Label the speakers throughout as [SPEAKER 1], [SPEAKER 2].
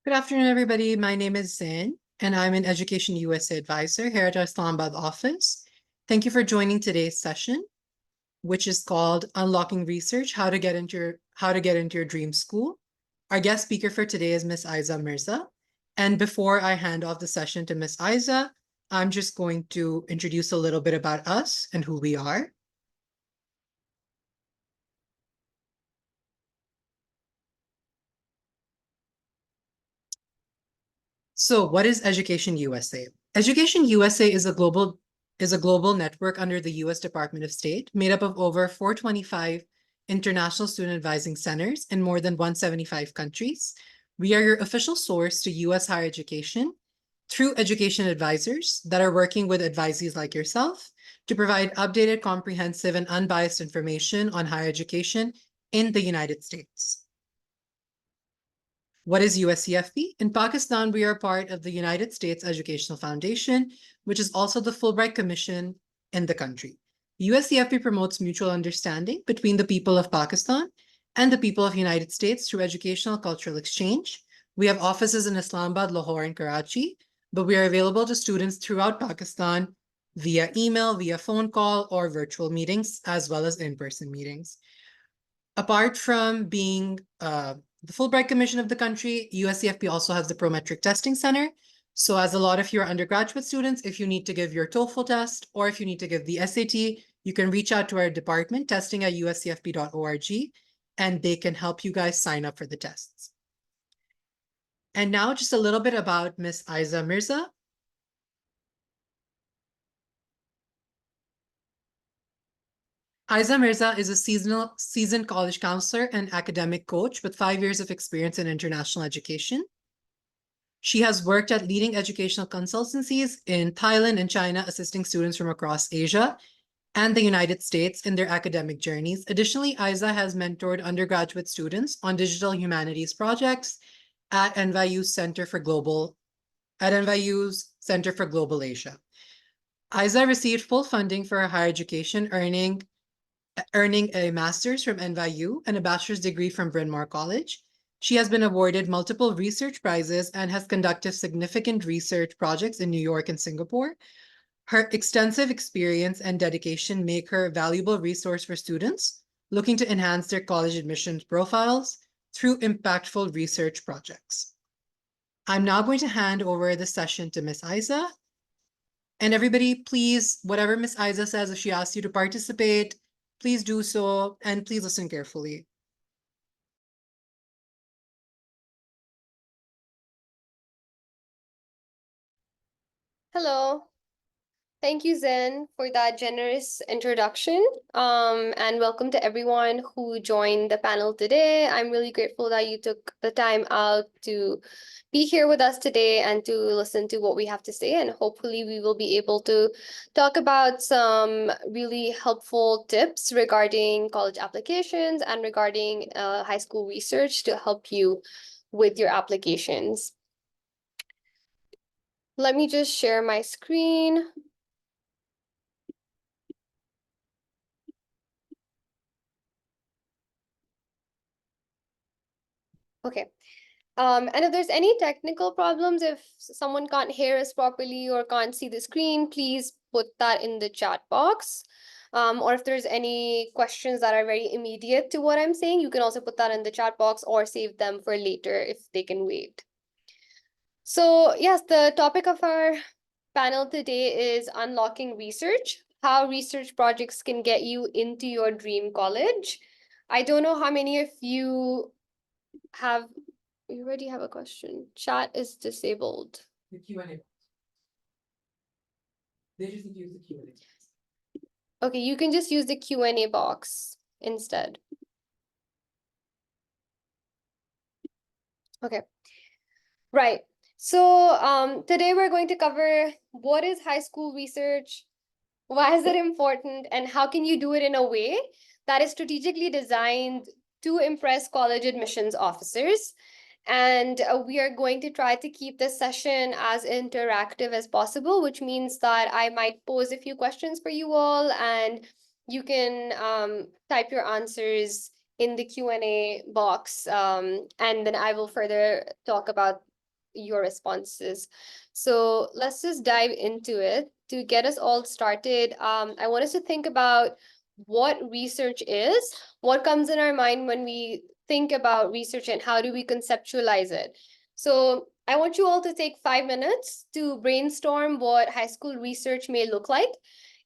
[SPEAKER 1] Good afternoon, everybody. My name is Zain, and I'm an Education USA advisor here at our Islamabad office. Thank you for joining today's session, which is called Unlocking Research, How to Get into Your Dream School. Our guest speaker for today is Ms. Aayzah Mirza. And before I hand off the session to Ms. Aayzah, I'm just going to introduce a little bit about us and who we are. So what is Education USA? Education USA is a global network under the US Department of State, made up of over 425 international student advising centers in more than 175 countries. We are your official source to US higher education through education advisors that are working with advisees like yourself to provide updated, comprehensive, and unbiased information on higher education in the United States. What is USCFP? In Pakistan, we are part of the United States Educational Foundation, which is also the Fulbright Commission in the country. USCFP promotes mutual understanding between the people of Pakistan and the people of the United States through educational cultural exchange. We have offices in Islamabad, Lahore, and Karachi, but we are available to students throughout Pakistan via email, via phone call, or virtual meetings, as well as in-person meetings. Apart from being the Fulbright Commission of the country, USCFP also has the Prometric Testing Center. So as a lot of your undergraduate students, if you need to give your TOEFL test or if you need to give the SAT, you can reach out to our department, testing@uscfp.org, and they can help you guys sign up for the tests. And now just a little bit about Ms. Aayzah Mirza. Aayzah Mirza is a seasoned college counselor and academic coach with 5 years of experience in international education. She has worked at leading educational consultancies in Thailand and China, assisting students from across Asia and the United States in their academic journeys. Additionally, Aayzah has mentored undergraduate students on digital humanities projects at NYU's Center for Global Asia. Aayzah received full funding for her higher education, earning a master's from NYU and a bachelor's degree from Bryn Mawr College. She has been awarded multiple research prizes and has conducted significant research projects in New York and Singapore. Her extensive experience and dedication make her a valuable resource for students looking to enhance their college admissions profiles through impactful research projects. I'm now going to hand over the session to Ms. Aayzah. And everybody, please, whatever Ms. Aayzah says, if she asks you to participate, please do so, and please listen carefully.
[SPEAKER 2] Hello. Thank you, Zen, for that generous introduction. And welcome to everyone who joined the panel today. I'm really grateful that you took the time out to be here with us today and to listen to what we have to say. And hopefully we will be able to talk about some really helpful tips regarding college applications and regarding high school research to help you with your applications. Let me just share my screen. Okay. And if there's any technical problems, if someone can't hear us properly or can't see the screen, please put that in the chat box. Or if there's any questions that are very immediate to what I'm saying, you can also put that in the chat box or save them for later if they can wait. So yes, the topic of our panel today is unlocking research, how research projects can get you into your dream college. I don't know how many of you already have a question. Chat is disabled.
[SPEAKER 1] The Q&A. They just use the Q&A.
[SPEAKER 2] Okay, you can just use the Q&A box instead. Okay. Right. So today we're going to cover what is high school research, why is it important, and how can you do it in a way that is strategically designed to impress college admissions officers. And we are going to try to keep this session as interactive as possible, which means that I might pose a few questions for you all, and you can type your answers in the Q&A box, and then I will further talk about your responses. So let's just dive into it. To get us all started, I want us to think about what research is, what comes in our mind when we think about research, and how do we conceptualize it. So I want you all to take 5 minutes to brainstorm what high school research may look like.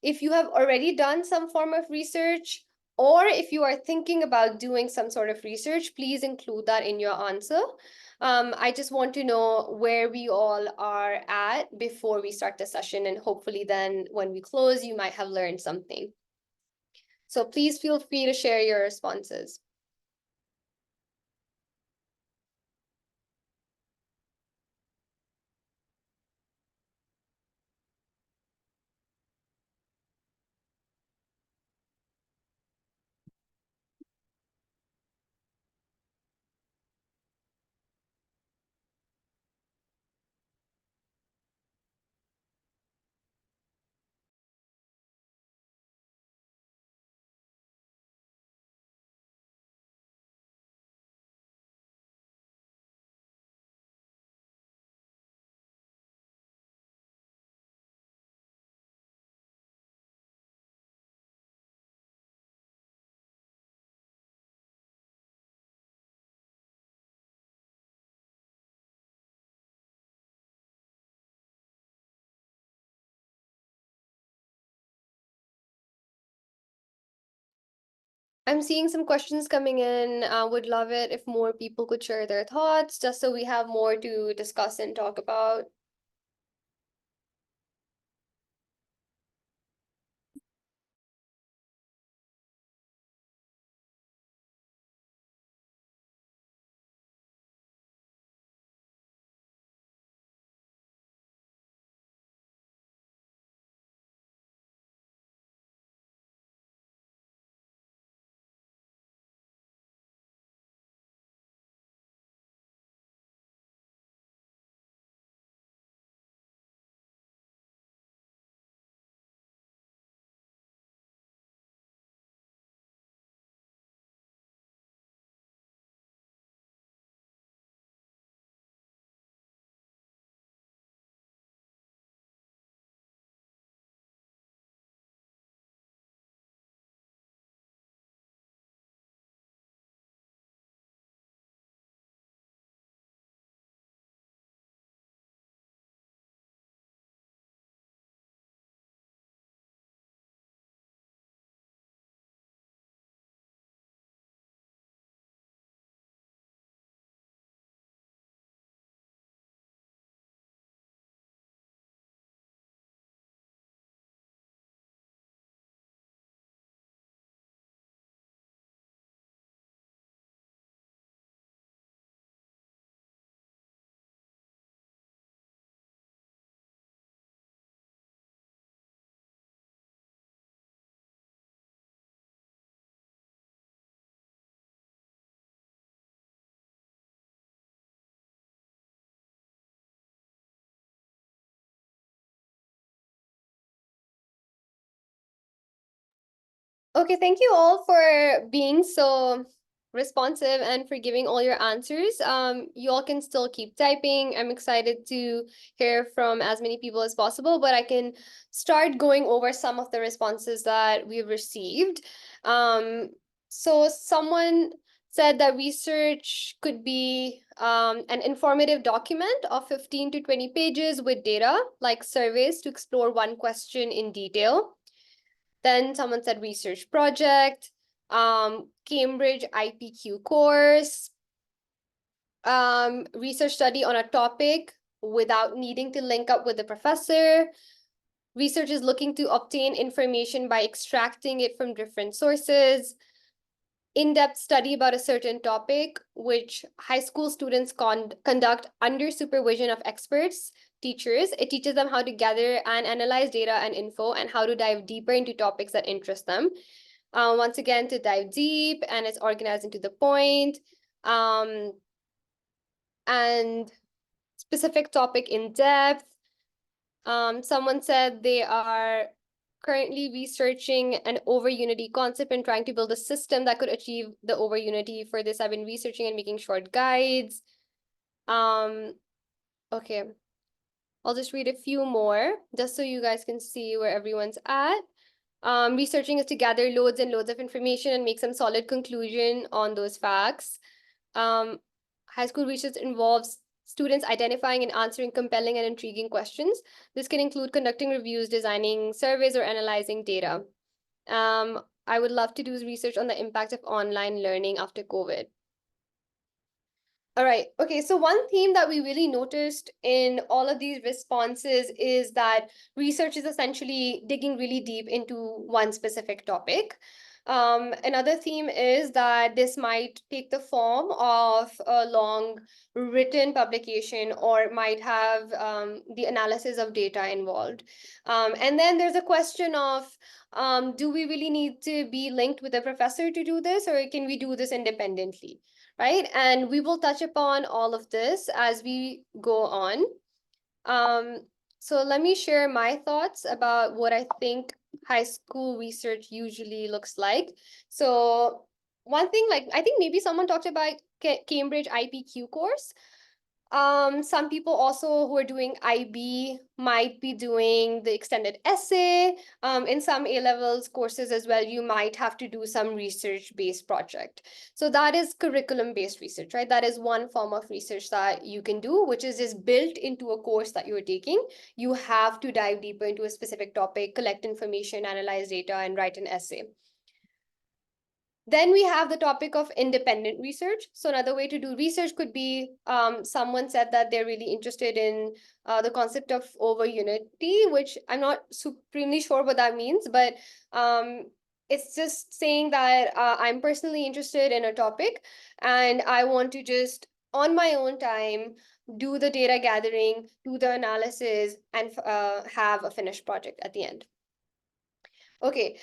[SPEAKER 2] If you have already done some form of research, or if you are thinking about doing some sort of research, please include that in your answer. I just want to know where we all are at before we start the session, and hopefully then when we close, you might have learned something. So please feel free to share your responses. I'm seeing some questions coming in. Would love it if more people could share their thoughts, just so we have more to discuss and talk about. Okay, thank you all for being so responsive and for giving all your answers. You all can still keep typing. I'm excited to hear from as many people as possible, but I can start going over some of the responses that we've received. So someone said that research could be an informative document of 15 to 20 pages with data, like surveys to explore one question in detail. Then someone said research project, Cambridge IPQ course, research study on a topic without needing to link up with the professor. Research is looking to obtain information by extracting it from different sources. In-depth study about a certain topic, which high school students conduct under supervision of experts, teachers. It teaches them how to gather and analyze data and info, and how to dive deeper into topics that interest them. Once again, to dive deep, and it's organized into the point, and specific topic in depth. Someone said they are currently researching an over unity concept and trying to build a system that could achieve the over unity. For this, I've been researching and making short guides. Okay, I'll just read a few more just so you guys can see where everyone's at. Researching is to gather loads and loads of information and make some solid conclusion on those facts. High school research involves students identifying and answering compelling and intriguing questions. This can include conducting reviews, designing surveys, or analyzing data. I would love to do research on the impact of online learning after COVID. All right. Okay. So one theme that we really noticed in all of these responses is that research is essentially digging really deep into one specific topic. Another theme is that this might take the form of a long written publication or might have the analysis of data involved. And then there's a question of do we really need to be linked with a professor to do this, or can we do this independently? Right? And we will touch upon all of this as we go on. So let me share my thoughts about what I think high school research usually looks like. So one thing, like I think maybe someone talked about Cambridge IPQ course. Some people also who are doing IB might be doing the extended essay. In some A levels courses as well, you might have to do some research-based project. So that is curriculum-based research, right? That is one form of research that you can do, which is just built into a course that you're taking. You have to dive deeper into a specific topic, collect information, analyze data, and write an essay. Then we have the topic of independent research. So another way to do research could be someone said that they're really interested in the concept of over unity, which I'm not supremely sure what that means, but it's just saying that I'm personally interested in a topic and I want to just on my own time do the data gathering, do the analysis, and have a finished project at the end. Okay,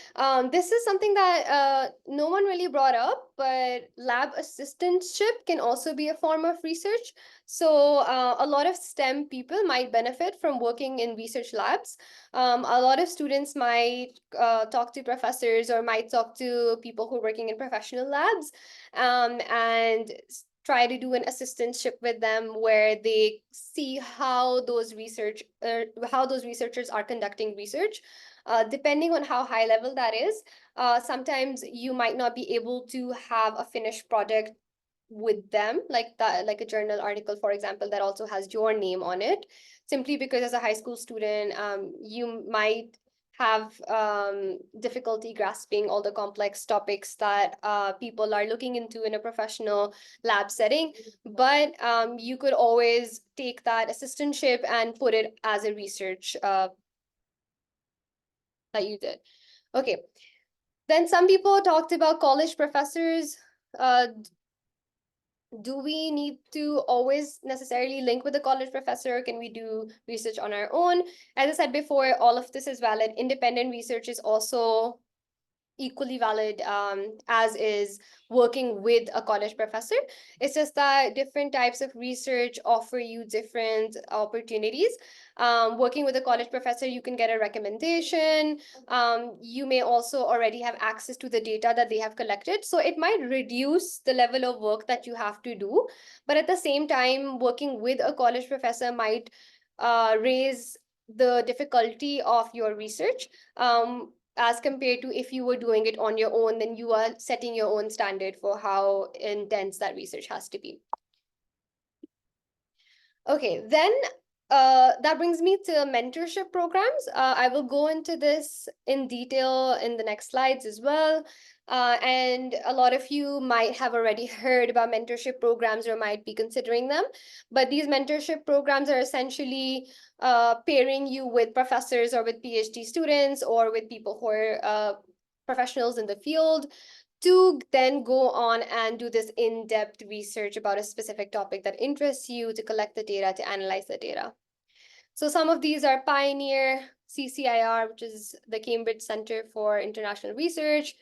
[SPEAKER 2] this is something that no one really brought up, but lab assistantship can also be a form of research. So a lot of STEM people might benefit from working in research labs. A lot of students might talk to professors or might talk to people who are working in professional labs and try to do an assistantship with them where they see how those researchers are conducting research. Depending on how high level that is, sometimes you might not be able to have a finished product with them, like that, like a journal article, for example, that also has your name on it, simply because as a high school student, you might have difficulty grasping all the complex topics that people are looking into in a professional lab setting. But you could always take that assistantship and put it as a research that you did. Okay. Then some people talked about college professors. Do we need to always necessarily link with the college professor? Can we do research on our own? As I said before, all of this is valid. Independent research is also equally valid, as is working with a college professor. It's just that different types of research offer you different opportunities. Working with a college professor, you can get a recommendation. You may also already have access to the data that they have collected. So it might reduce the level of work that you have to do. But at the same time, working with a college professor might raise the difficulty of your research. As compared to if you were doing it on your own, then you are setting your own standard for how intense that research has to be. Okay, then that brings me to mentorship programs. I will go into this in detail in the next slides as well. And a lot of you might have already heard about mentorship programs or might be considering them. But these mentorship programs are essentially pairing you with professors or with PhD students or with people who are professionals in the field to then go on and do this in-depth research about a specific topic that interests you, to collect the data, to analyze the data. So some of these are Pioneer, CCIR, which is the Cambridge Center for International Research,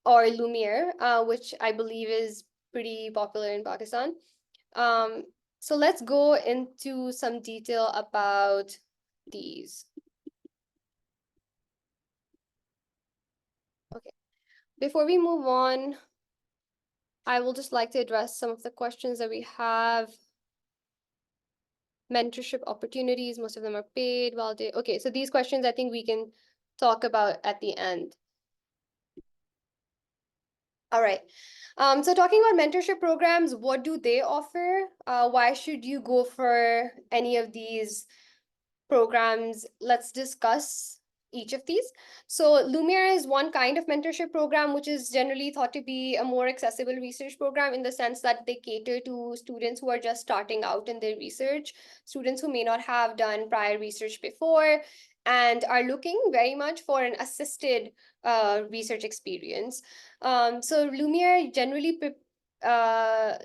[SPEAKER 2] or Lumiere, which I believe is pretty popular in Pakistan. So let's go into some detail about these. Okay. Before we move on, I will just like to address some of the questions that we have. mentorship opportunities, most of them are paid, validated. Okay, so these questions I think we can talk about at the end. All right. So talking about mentorship programs, what do they offer? Why should you go for any of these programs? Let's discuss each of these. So Lumiere is one kind of mentorship program, which is generally thought to be a more accessible research program in the sense that they cater to students who are just starting out in their research, students who may not have done prior research before, and are looking very much for an assisted research experience. So Lumiere generally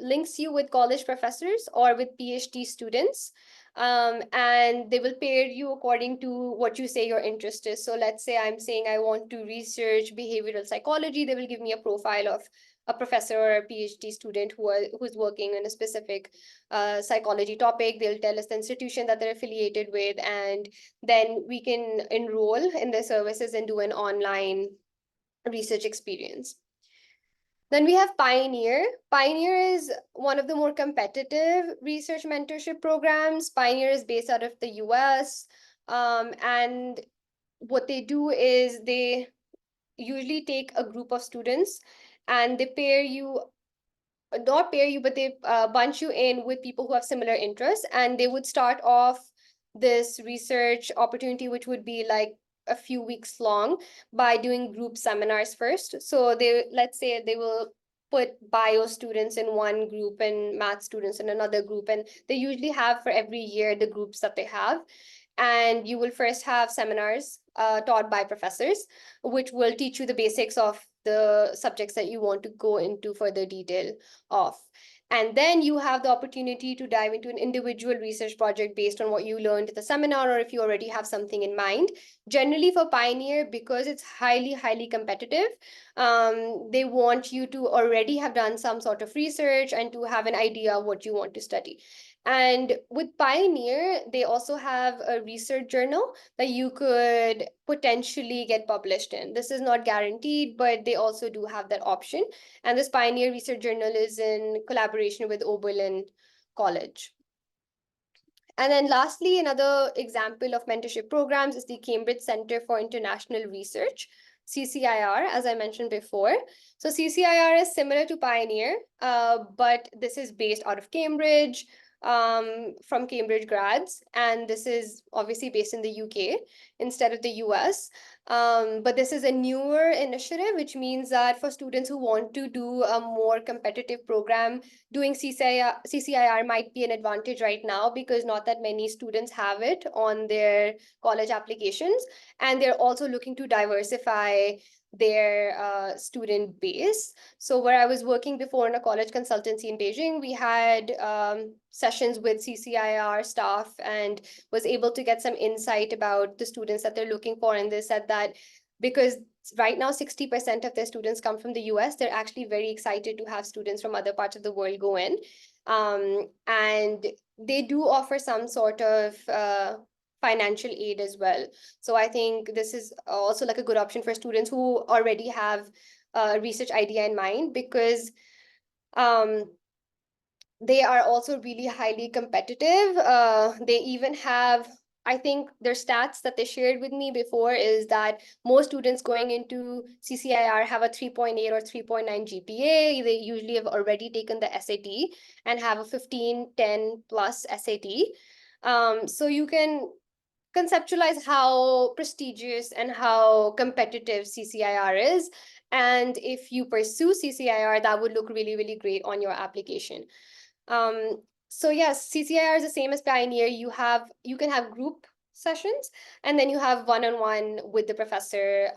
[SPEAKER 2] links you with college professors or with PhD students, and they will pair you according to what you say your interest is. So let's say I'm saying I want to research behavioral psychology, they will give me a profile of a professor or a PhD student who's working on a specific psychology topic. They'll tell us the institution that they're affiliated with, and then we can enroll in their services and do an online research experience. Then we have Pioneer. Pioneer is one of the more competitive research mentorship programs. Pioneer is based out of the US. And what they do is they usually take a group of students and they pair you, not pair you, but they bunch you in with people who have similar interests. And they would start off this research opportunity, which would be like a few weeks long, by doing group seminars first. So they, let's say they will put bio students in one group and math students in another group. And they usually have for every year the groups that they have. And you will first have seminars taught by professors, which will teach you the basics of the subjects that you want to go into further detail of. And then you have the opportunity to dive into an individual research project based on what you learned at the seminar, or if you already have something in mind. Generally for Pioneer, because it's highly, highly competitive, they want you to already have done some sort of research and to have an idea of what you want to study. And with Pioneer, they also have a research journal that you could potentially get published in. This is not guaranteed, but they also do have that option. And this Pioneer Research Journal is in collaboration with Oberlin College. And then lastly, another example of mentorship programs is the Cambridge Center for International Research, CCIR, as I mentioned before. So CCIR is similar to Pioneer, but this is based out of Cambridge, from Cambridge grads. And this is obviously based in the UK instead of the US. But this is a newer initiative, which means that for students who want to do a more competitive program, doing CCIR might be an advantage right now, because not that many students have it on their college applications. And they're also looking to diversify their student base. So where I was working before in a college consultancy in Beijing, we had sessions with CCIR staff and was able to get some insight about the students that they're looking for. And they said that because right now 60% of their students come from the US, they're actually very excited to have students from other parts of the world go in. And they do offer some sort of financial aid as well. So I think this is also like a good option for students who already have a research idea in mind, because they are also really highly competitive. They even have, I think their stats that they shared with me before is that most students going into CCIR have a 3.8 or 3.9 GPA. They usually have already taken the SAT and have a 15-10 plus SAT. So you can conceptualize how prestigious and how competitive CCIR is. And if you pursue CCIR, that would look really, really great on your application. So yes, CCIR is the same as Pioneer. You can have group sessions, and then you have one-on-one with the professor,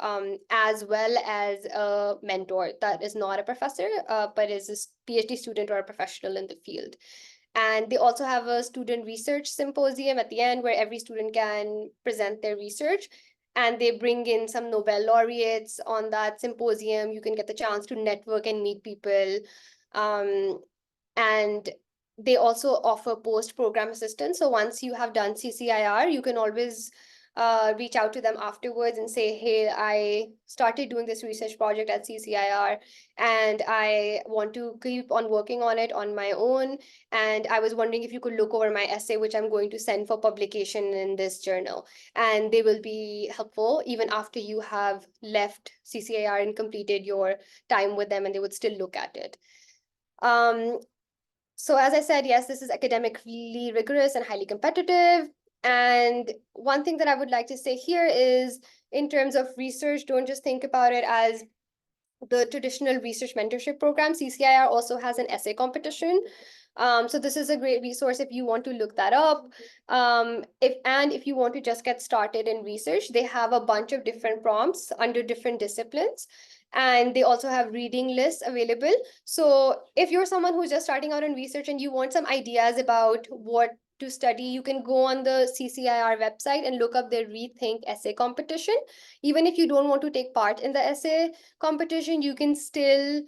[SPEAKER 2] as well as a mentor that is not a professor, but is a PhD student or a professional in the field. And they also have a student research symposium at the end where every student can present their research. And they bring in some Nobel laureates on that symposium. You can get the chance to network and meet people. And they also offer post-program assistance. So once you have done CCIR, you can always reach out to them afterwards and say, hey, I started doing this research project at CCIR and I want to keep on working on it on my own. And I was wondering if you could look over my essay, which I'm going to send for publication in this journal. And they will be helpful even after you have left CCIR and completed your time with them, and they would still look at it. So as I said, yes, this is academically rigorous and highly competitive. And one thing that I would like to say here is, in terms of research, don't just think about it as the traditional research mentorship program. CCIR also has an essay competition. So this is a great resource if you want to look that up. If you want to just get started in research, they have a bunch of different prompts under different disciplines. And they also have reading lists available. So if you're someone who's just starting out in research and you want some ideas about what to study, you can go on the CCIR website and look up their Rethink essay competition. Even if you don't want to take part in the essay competition, you can still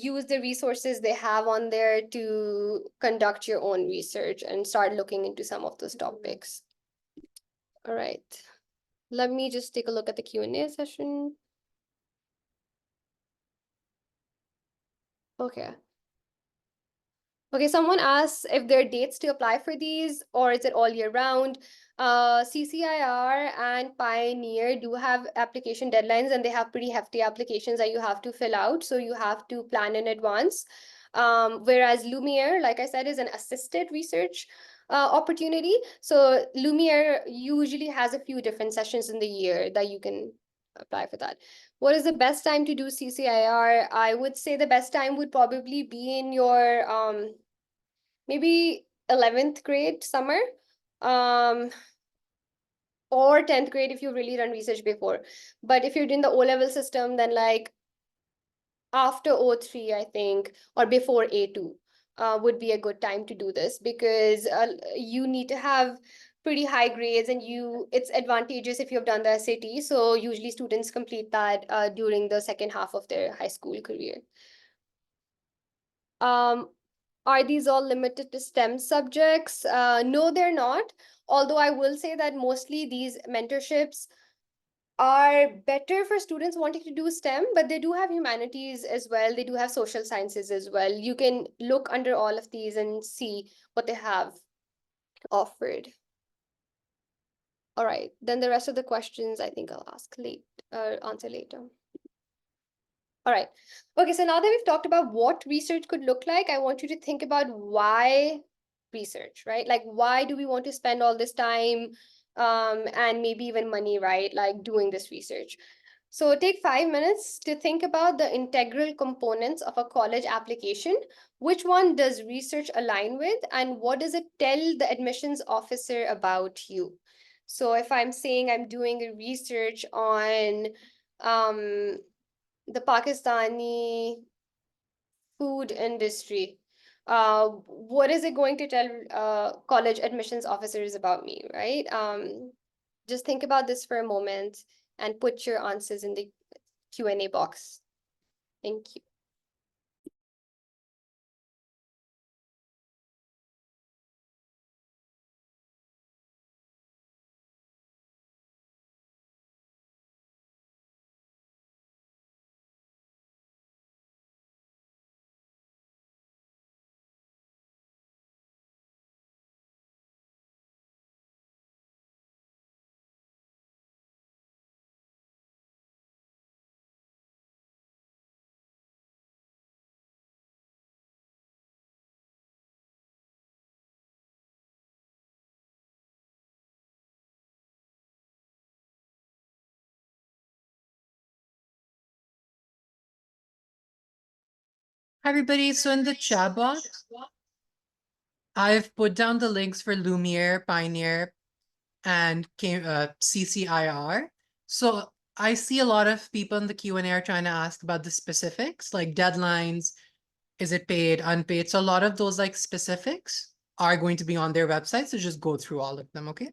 [SPEAKER 2] use the resources they have on there to conduct your own research and start looking into some of those topics. All right. Let me just take a look at the Q&A session. Okay. Okay, someone asks if there are dates to apply for these or is it all year round? CCIR and Pioneer do have application deadlines, and they have pretty hefty applications that you have to fill out. So you have to plan in advance. Whereas Lumiere, like I said, is an assisted research opportunity. So Lumiere usually has a few different sessions in the year that you can apply for that. What is the best time to do CCIR? I would say the best time would probably be in your maybe 11th grade summer, or 10th grade if you've really done research before. But if you're doing the O-level system, then like after O3, I think, or before A2, would be a good time to do this, because you need to have pretty high grades, and it's advantageous if you've done the SAT. So usually students complete that during the second half of their high school career. Are these all limited to STEM subjects? No, they're not. Although I will say that mostly these mentorships are better for students wanting to do STEM, but they do have humanities as well. They do have social sciences as well. You can look under all of these and see what they have offered. All right, then the rest of the questions I think I'll answer later. All right. Okay, so now that we've talked about what research could look like, I want you to think about why research, right? Like, why do we want to spend all this time and maybe even money, right? Like doing this research. So take 5 minutes to think about the integral components of a college application. Which one does research align with, and what does it tell the admissions officer about you? So if I'm saying I'm doing a research on the Pakistani food industry, what is it going to tell college admissions officers about me, right? Just think about this for a moment and put your answers in the Q&A box. Thank you.
[SPEAKER 1] Hi, everybody. So in the chat box, I've put down the links for Lumiere, Pioneer, and CCIR. So I see a lot of people in the Q&A are trying to ask about the specifics, like deadlines, is it paid, unpaid? So a lot of those like specifics are going to be on their website. So just go through all of them, okay?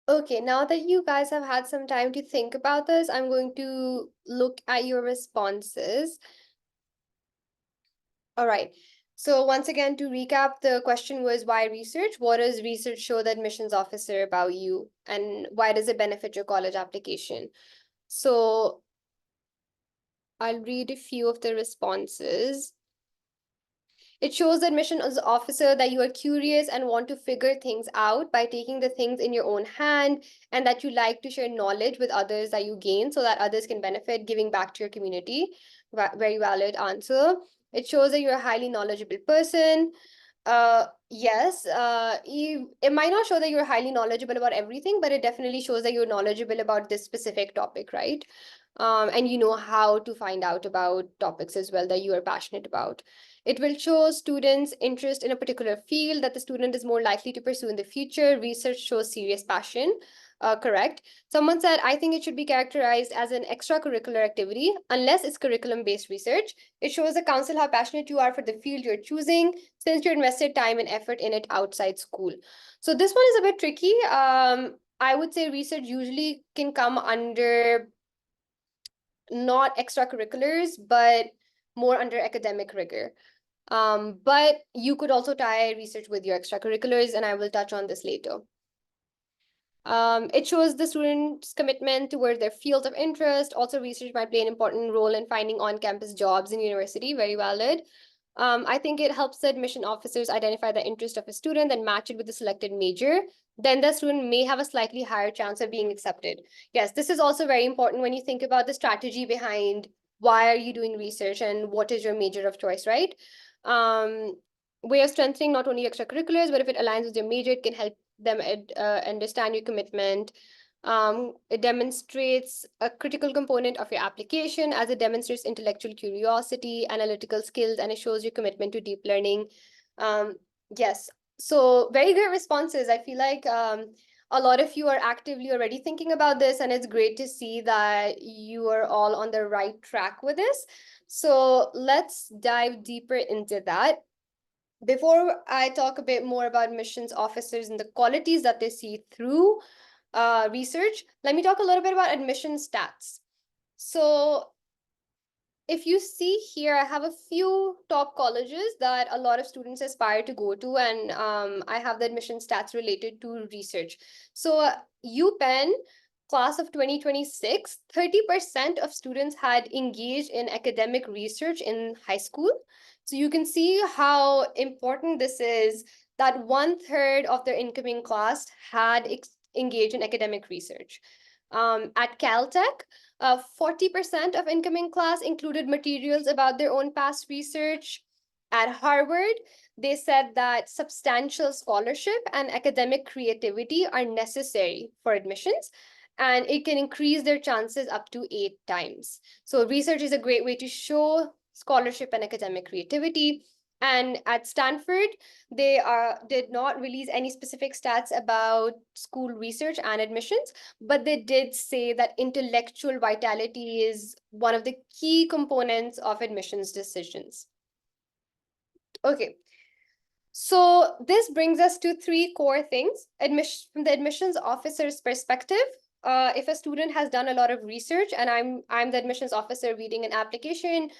[SPEAKER 2] Okay, now that you guys have had some time to think about this, I'm going to look at your responses. All right. So once again, to recap, the question was why research? What does research show the admissions officer about you? And why does it benefit your college application? So I'll read a few of the responses. It shows the admissions officer that you are curious and want to figure things out by taking the things in your own hand, and that you like to share knowledge with others that you gain so that others can benefit, giving back to your community. Very valid answer. It shows that you're a highly knowledgeable person. Yes, it might not show that you're highly knowledgeable about everything, but it definitely shows that you're knowledgeable about this specific topic, right? And you know how to find out about topics as well that you are passionate about. It will show students' interest in a particular field that the student is more likely to pursue in the future. Research shows serious passion. Correct. Someone said, I think it should be characterized as an extracurricular activity unless it's curriculum-based research. It shows the council how passionate you are for the field you're choosing since you invested time and effort in it outside school. So this one is a bit tricky. I would say research usually can come under not extracurriculars, but more under academic rigor. But you could also tie research with your extracurriculars, and I will touch on this later. It shows the students' commitment toward their field of interest. Also, research might play an important role in finding on-campus jobs in university. Very valid. I think it helps the admission officers identify the interest of a student and match it with the selected major. Then the student may have a slightly higher chance of being accepted. Yes, this is also very important when you think about the strategy behind why are you doing research and what is your major of choice, right? Way of strengthening not only extracurriculars, but if it aligns with your major, it can help them understand your commitment. It demonstrates a critical component of your application as it demonstrates intellectual curiosity, analytical skills, and it shows your commitment to deep learning. Um, yes, so very great responses. I feel like a lot of you are actively already thinking about this, and it's great to see that you are all on the right track with this. So let's dive deeper into that. Before I talk a bit more about missions officers and the qualities that they see through research, let me talk a little bit about admission stats. So if you see here, I have a few top colleges that a lot of students aspire to go to, and I have the admission stats related to research. So UPenn class of 2026, 30% of students had engaged in academic research in high school. So you can see how important this is, that 1/3 of their incoming class had engaged in academic research. At Caltech, 40% of incoming class included materials about their own past research. At Harvard, they said that substantial scholarship and academic creativity are necessary for admissions, and it can increase their chances up to 8 times. So research is a great way to show scholarship and academic creativity. And at Stanford, they did not release any specific stats about school research and admissions, but they did say that intellectual vitality is one of the key components of admissions decisions. Okay, so this brings us to three core things. From the admissions officer's perspective, if a student has done a lot of research and I'm the admissions officer reading an application,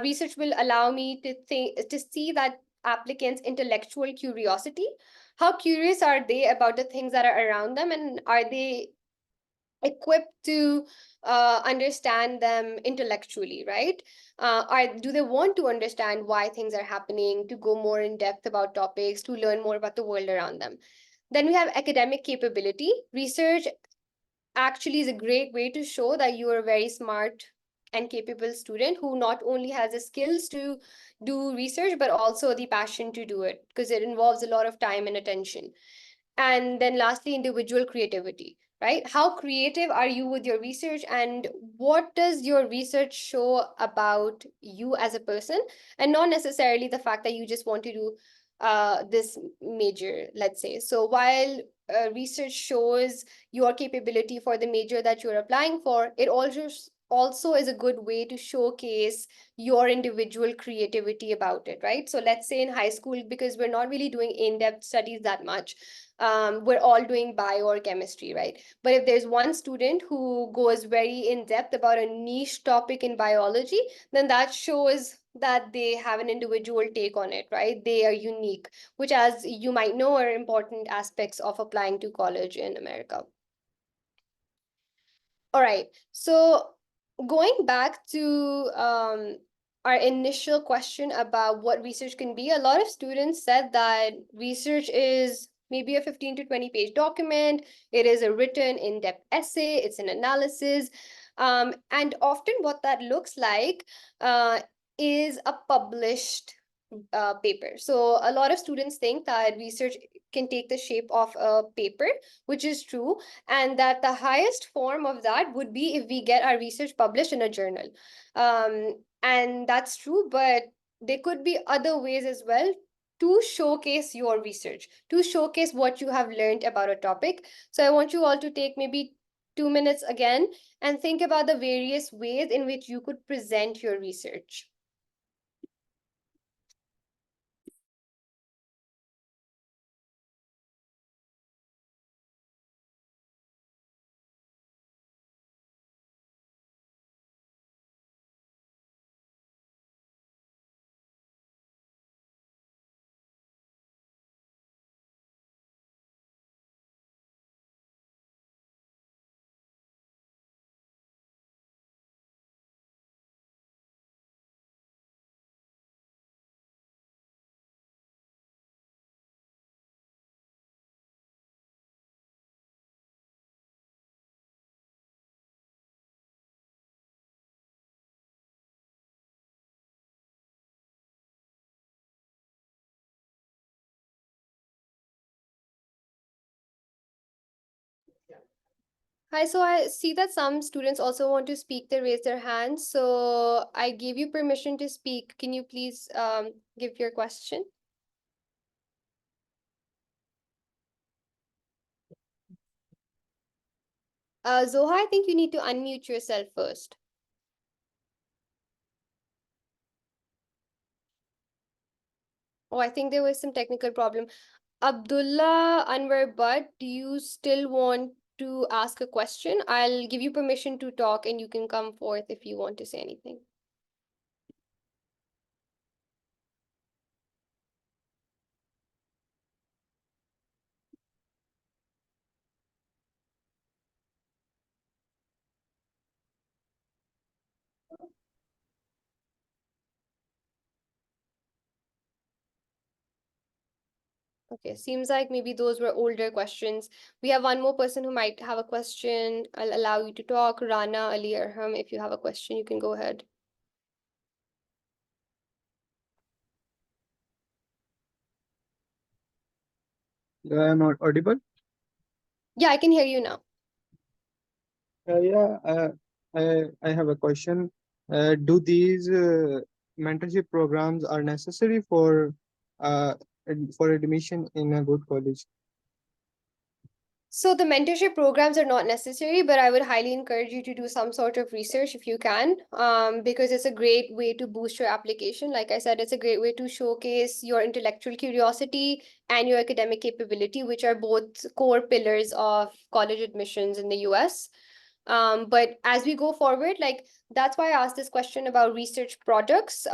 [SPEAKER 2] research will allow me to see that applicant's intellectual curiosity. How curious are they about the things that are around them, and are they equipped to understand them intellectually, right? Do they want to understand why things are happening, to go more in depth about topics, to learn more about the world around them? Then we have academic capability. Research actually is a great way to show that you are a very smart and capable student who not only has the skills to do research, but also the passion to do it, because it involves a lot of time and attention. And then lastly, individual creativity, right? How creative are you with your research, and what does your research show about you as a person, and not necessarily the fact that you just want to do this major, let's say. So while research shows your capability for the major that you're applying for, it also is a good way to showcase your individual creativity about it, right? So let's say in high school, because we're not really doing in-depth studies that much, we're all doing bio or chemistry, right? But if there's one student who goes very in depth about a niche topic in biology, then that shows that they have an individual take on it, right? They are unique, which, as you might know, are important aspects of applying to college in America. All right. So going back to our initial question about what research can be, a lot of students said that research is maybe a 15 to 20 page document. It is a written in-depth essay. It's an analysis. And often what that looks like is a published paper. So a lot of students think that research can take the shape of a paper, which is true, and that the highest form of that would be if we get our research published in a journal. And that's true, but there could be other ways as well to showcase your research, to showcase what you have learned about a topic. So I want you all to take maybe 2 minutes again and think about the various ways in which you could present your research. Hi, so I see that some students also want to speak. They raise their hands. So I gave you permission to speak. Can you please give your question? Zoha, I think you need to unmute yourself first. Oh, I think there was some technical problem. Abdullah Anwar Butt, do you still want to ask a question? I'll give you permission to talk and you can come forth if you want to say anything. Okay, seems like maybe those were older questions. We have one more person who might have a question. I'll allow you to talk. Rana Ali Arham, if you have a question, you can go ahead.
[SPEAKER 3] I'm not audible.
[SPEAKER 2] Yeah, I can hear you now.
[SPEAKER 3] Yeah, I have a question. Do these mentorship programs are necessary for admission in a good college?
[SPEAKER 2] So the mentorship programs are not necessary, but I would highly encourage you to do some sort of research if you can, because it's a great way to boost your application. Like I said, it's a great way to showcase your intellectual curiosity and your academic capability, which are both core pillars of college admissions in the US. But as we go forward, like that's why I asked this question about research products.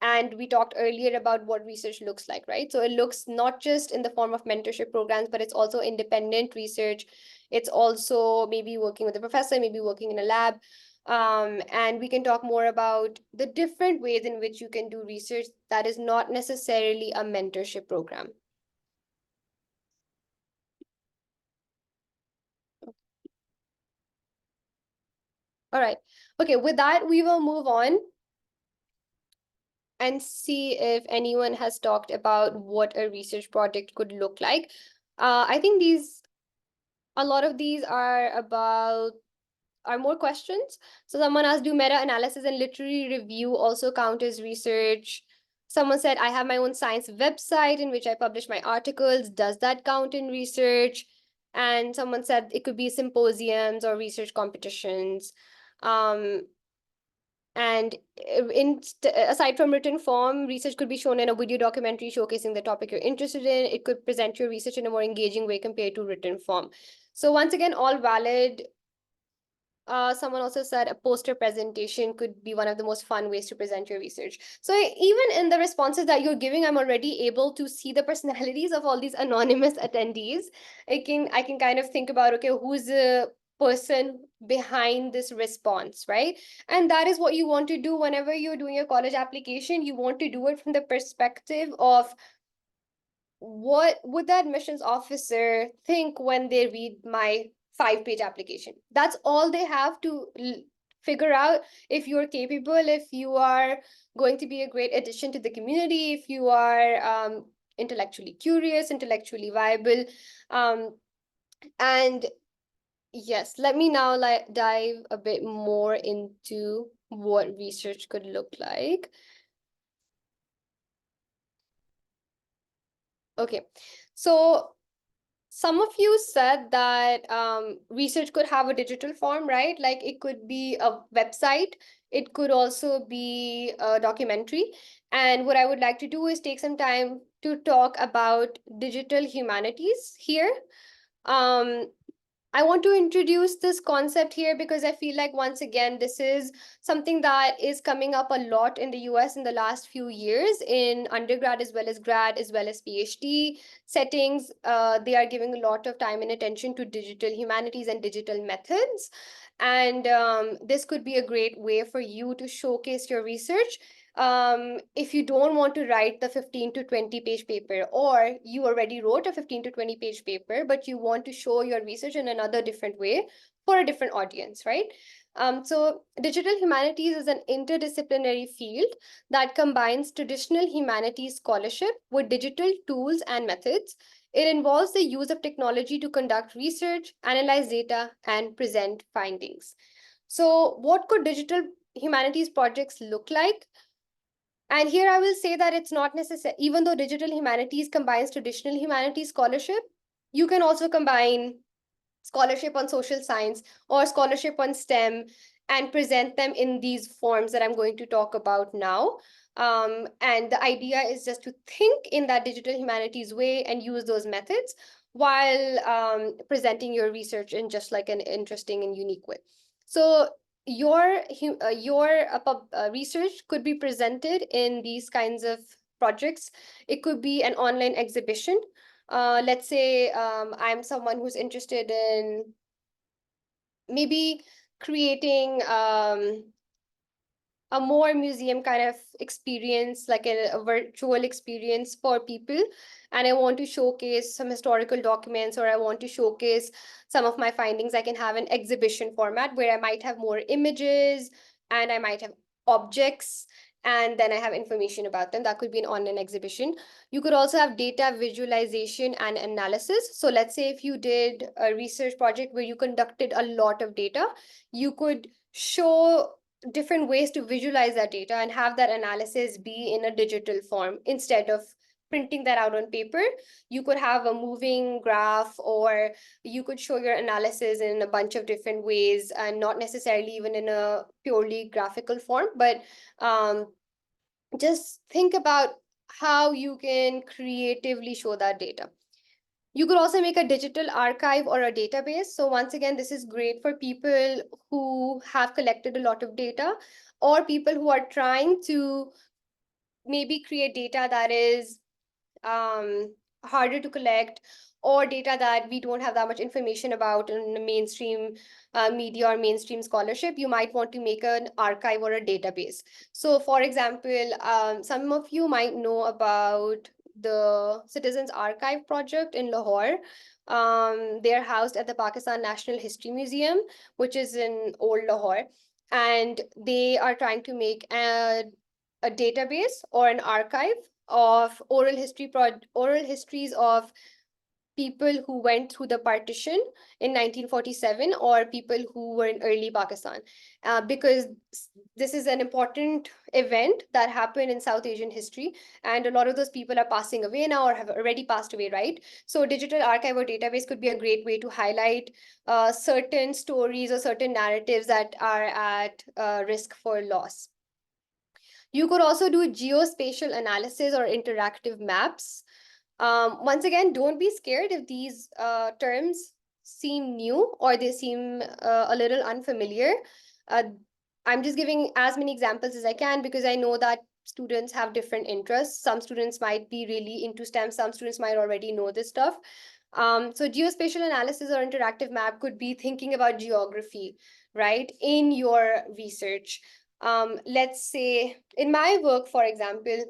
[SPEAKER 2] And we talked earlier about what research looks like, right? So it looks not just in the form of mentorship programs, but it's also independent research. It's also maybe working with a professor, maybe working in a lab. And we can talk more about the different ways in which you can do research that is not necessarily a mentorship program. All right. Okay, with that, we will move on and see if anyone has talked about what a research project could look like. I think a lot of these are more questions. So someone asked, do meta-analysis and literary review also count as research? Someone said, I have my own science website in which I publish my articles. Does that count in research? And someone said it could be symposiums or research competitions. And aside from written form, research could be shown in a video documentary showcasing the topic you're interested in. It could present your research in a more engaging way compared to written form. So once again, all valid. Someone also said a poster presentation could be one of the most fun ways to present your research. So even in the responses that you're giving, I'm already able to see the personalities of all these anonymous attendees. I can kind of think about, okay, who's the person behind this response, right? And that is what you want to do whenever you're doing your college application. You want to do it from the perspective of what would the admissions officer think when they read my 5-page application. That's all they have to figure out if you're capable, if you are going to be a great addition to the community, if you are intellectually curious, intellectually viable. And yes, let me now dive a bit more into what research could look like. Okay, so some of you said that research could have a digital form, right? Like it could be a website, it could also be a documentary. And what I would like to do is take some time to talk about digital humanities here. I want to introduce this concept here because I feel like, once again, this is something that is coming up a lot in the US in the last few years in undergrad as well as grad as well as PhD settings. They are giving a lot of time and attention to digital humanities and digital methods. And this could be a great way for you to showcase your research. If you don't want to write the 15 to 20 page paper, or you already wrote a 15 to 20 page paper, but you want to show your research in another different way for a different audience, right? So digital humanities is an interdisciplinary field that combines traditional humanities scholarship with digital tools and methods. It involves the use of technology to conduct research, analyze data, and present findings. So what could digital humanities projects look like? And here I will say that it's not necessary, even though digital humanities combines traditional humanities scholarship, you can also combine scholarship on social science or scholarship on STEM and present them in these forms that I'm going to talk about now. And the idea is just to think in that digital humanities way and use those methods while presenting your research in just like an interesting and unique way. So your research could be presented in these kinds of projects. It could be an online exhibition. Let's say I'm someone who's interested in maybe creating a more museum kind of experience, like a virtual experience for people. And I want to showcase some historical documents, or I want to showcase some of my findings. I can have an exhibition format where I might have more images and I might have objects, and then I have information about them. That could be an online exhibition. You could also have data visualization and analysis. So let's say if you did a research project where you conducted a lot of data, you could show different ways to visualize that data and have that analysis be in a digital form instead of printing that out on paper. You could have a moving graph, or you could show your analysis in a bunch of different ways, and not necessarily even in a purely graphical form, but just think about how you can creatively show that data. You could also make a digital archive or a database. So once again, this is great for people who have collected a lot of data, or people who are trying to maybe create data that is harder to collect, or data that we don't have that much information about in the mainstream media or mainstream scholarship. You might want to make an archive or a database. So for example, some of you might know about the Citizens Archive project in Lahore. They're housed at the Pakistan National History Museum, which is in Old Lahore. And they are trying to make a database or an archive of oral histories of people who went through the partition in 1947 or people who were in early Pakistan, because this is an important event that happened in South Asian history, and a lot of those people are passing away now or have already passed away, right? So digital archive or database could be a great way to highlight certain stories or certain narratives that are at risk for loss. You could also do geospatial analysis or interactive maps. Once again, don't be scared if these terms seem new or they seem a little unfamiliar. Uh, I'm just giving as many examples as I can because I know that students have different interests. Some students might be really into STEM, some students might already know this stuff. So geospatial analysis or interactive map could be thinking about geography, right, in your research. Let's say in my work, for example,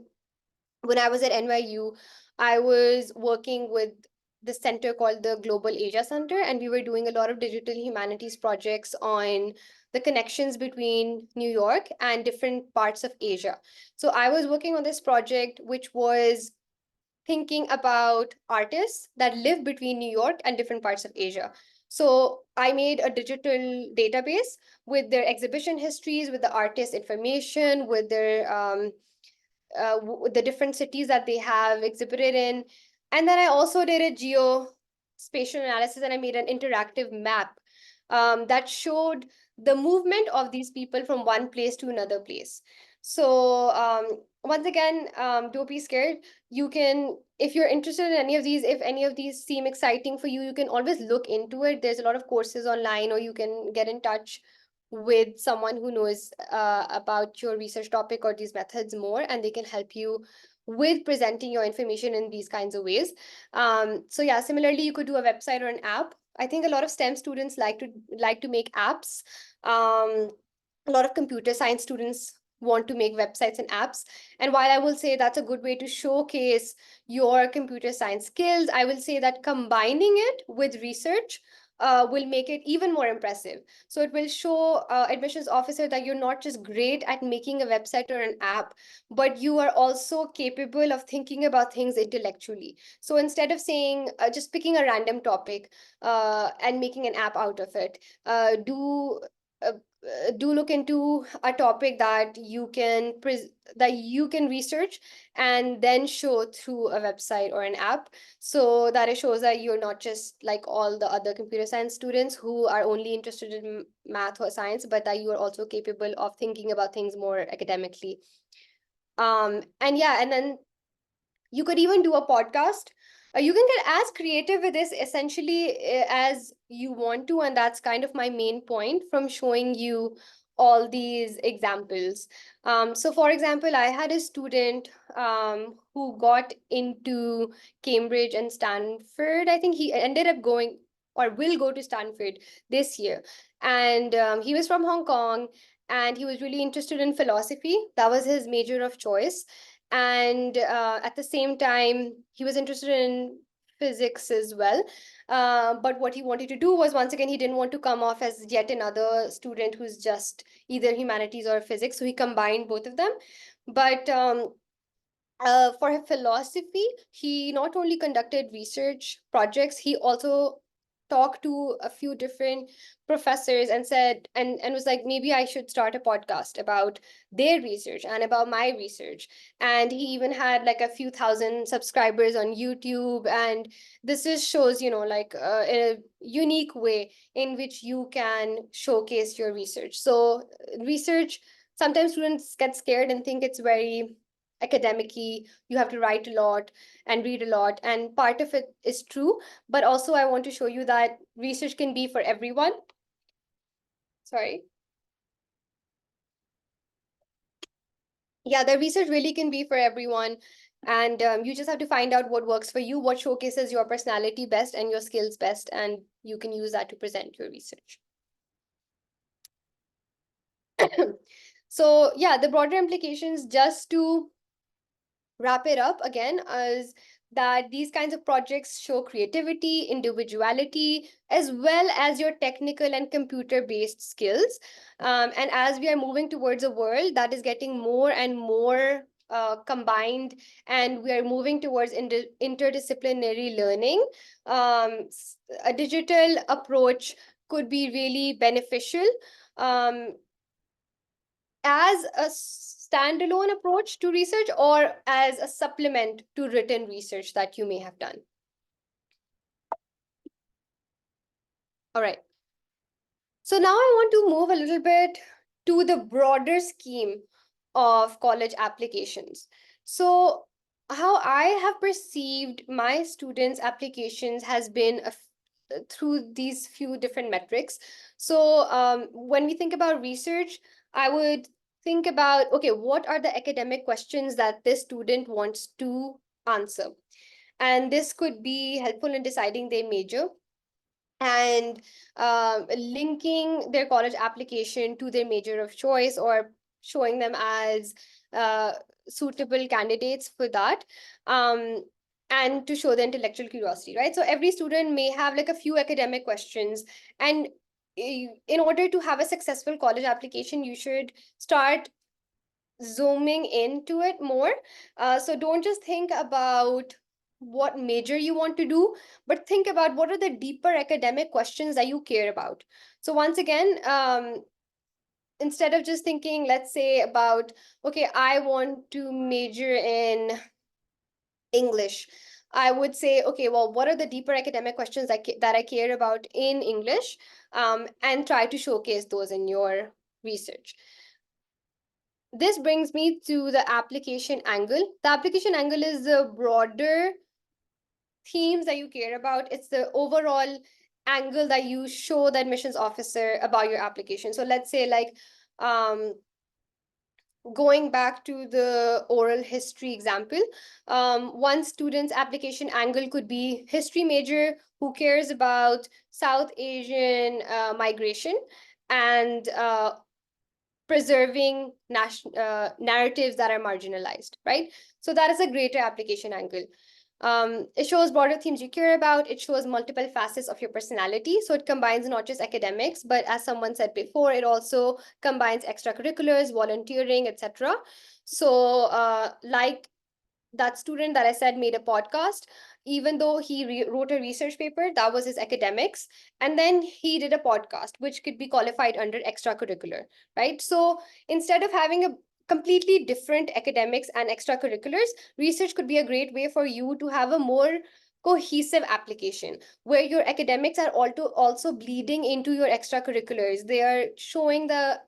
[SPEAKER 2] when I was at NYU, I was working with the center called the Global Asia Center, and we were doing a lot of digital humanities projects on the connections between New York and different parts of Asia. So I was working on this project, which was thinking about artists that live between New York and different parts of Asia. So I made a digital database with their exhibition histories, with the artist information, with their the different cities that they have exhibited in. And then I also did a geospatial analysis and I made an interactive map that showed the movement of these people from one place to another place. So once again, don't be scared. You can, if you're interested in any of these, if any of these seem exciting for you, you can always look into it. There's a lot of courses online, or you can get in touch with someone who knows about your research topic or these methods more, and they can help you with presenting your information in these kinds of ways. So yeah, similarly, you could do a website or an app. I think a lot of STEM students like to make apps. A lot of computer science students want to make websites and apps. And while I will say that's a good way to showcase your computer science skills, I will say that combining it with research will make it even more impressive. So it will show admissions officer that you're not just great at making a website or an app, but you are also capable of thinking about things intellectually. So instead of saying just picking a random topic and making an app out of it, uh, do look into a topic that you can research and then show through a website or an app, so that it shows that you're not just like all the other computer science students who are only interested in math or science, but that you are also capable of thinking about things more academically. And yeah, and then you could even do a podcast. You can get as creative with this essentially as you want to, and that's kind of my main point from showing you all these examples. So for example, I had a student who got into Cambridge and Stanford. I think he ended up going or will go to Stanford this year. And he was from Hong Kong, and he was really interested in philosophy. That was his major of choice. And at the same time, he was interested in physics as well. But what he wanted to do was, once again, he didn't want to come off as yet another student who's just either humanities or physics. So he combined both of them. But for philosophy, he not only conducted research projects, he also talked to a few different professors and said, and was like, maybe I should start a podcast about their research and about my research. And he even had like a few thousand subscribers on YouTube. And this just shows, like a unique way in which you can showcase your research. So research, sometimes students get scared and think it's very academically, you have to write a lot and read a lot, and part of it is true, but also I want to show you that research can be for everyone. Sorry. Yeah, the research really can be for everyone, and you just have to find out what works for you, what showcases your personality best and your skills best, and you can use that to present your research. So yeah, the broader implications, just to wrap it up again, is that these kinds of projects show creativity, individuality, as well as your technical and computer-based skills. And as we are moving towards a world that is getting more and more combined, and we are moving towards interdisciplinary learning, a digital approach could be really beneficial as a standalone approach to research or as a supplement to written research that you may have done. All right. So now I want to move a little bit to the broader scheme of college applications. So how I have perceived my students' applications has been through these few different metrics. So when we think about research, I would think about, okay, what are the academic questions that this student wants to answer? And this could be helpful in deciding their major and linking their college application to their major of choice, or showing them as uh, suitable candidates for that, and to show the intellectual curiosity, right? So every student may have like a few academic questions, and in order to have a successful college application, you should start zooming into it more. So don't just think about what major you want to do, but think about what are the deeper academic questions that you care about. So once again, instead of just thinking, let's say about, okay, I want to major in English, I would say, okay, well, what are the deeper academic questions that I care about in English, and try to showcase those in your research. This brings me to the application angle. The application angle is the broader themes that you care about. It's the overall angle that you show the admissions officer about your application. So let's say like going back to the oral history example, one student's application angle could be history major who cares about South Asian migration and preserving narratives that are marginalized, right? So that is a greater application angle. It shows broader themes you care about. It shows multiple facets of your personality. So it combines not just academics, but as someone said before, it also combines extracurriculars, volunteering, etc. So like that student that I said made a podcast, even though he wrote a research paper, that was his academics. And then he did a podcast, which could be qualified under extracurricular, right? So instead of having a completely different academics and extracurriculars, research could be a great way for you to have a more cohesive application where your academics are also bleeding into your extracurriculars. They are showing the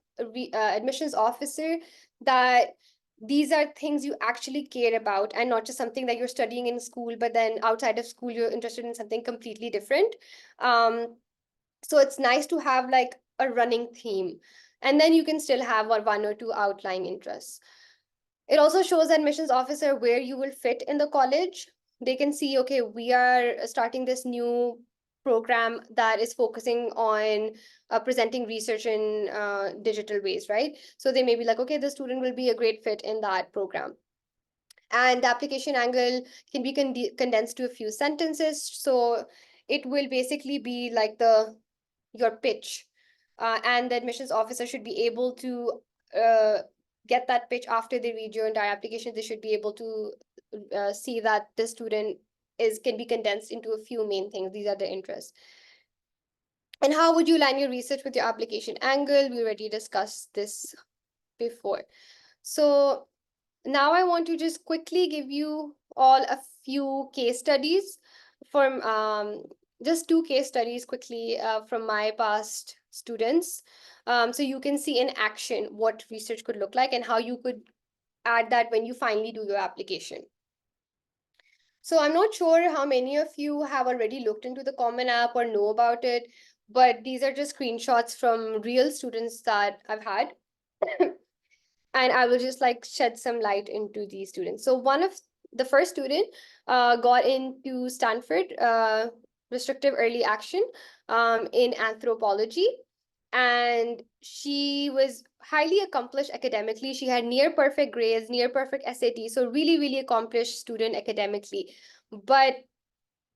[SPEAKER 2] admissions officer that these are things you actually care about and not just something that you're studying in school, but then outside of school, you're interested in something completely different. So it's nice to have like a running theme, and then you can still have one or two outlying interests. It also shows the admissions officer where you will fit in the college. They can see, okay, we are starting this new program that is focusing on presenting research in digital ways, right? So they may be like, okay, the student will be a great fit in that program. And the application angle can be condensed to a few sentences. So it will basically be like your pitch. And the admissions officer should be able to get that pitch after they read your entire application. They should be able to see that the student can be condensed into a few main things. These are the interests. And how would you line your research with your application angle? We already discussed this before. So now I want to just quickly give you all a few case studies from just two case studies quickly from my past students. So you can see in action what research could look like and how you could add that when you finally do your application. So I'm not sure how many of you have already looked into the Common App or know about it, but these are just screenshots from real students that I've had. And I will just like shed some light into these students. So one of the first student got into Stanford restrictive early action in anthropology. And she was highly accomplished academically. She had near perfect grades, near perfect SAT. So really, really accomplished student academically. But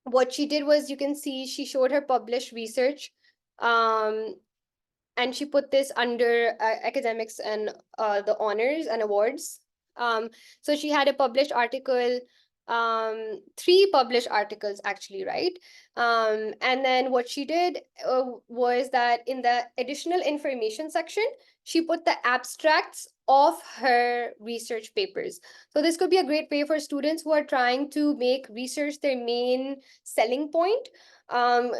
[SPEAKER 2] what she did was, you can see, she showed her published research. And she put this under academics and the honors and awards So she had a published article, 3 published articles actually, right? And then what she did was that in the additional information section, she put the abstracts of her research papers. So this could be a great way for students who are trying to make research their main selling point.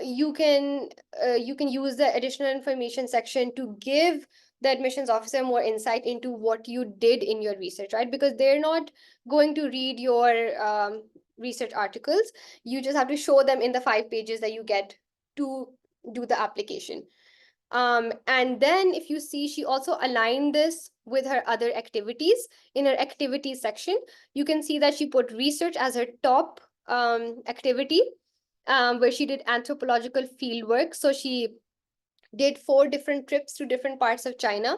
[SPEAKER 2] You can use the additional information section to give the admissions officer more insight into what you did in your research, right? Because they're not going to read your research articles. You just have to show them in the 5 pages that you get to do the application. And then if you see, she also aligned this with her other activities. In her activities section, you can see that she put research as her top activity, where she did anthropological fieldwork. So she did 4 different trips to different parts of China,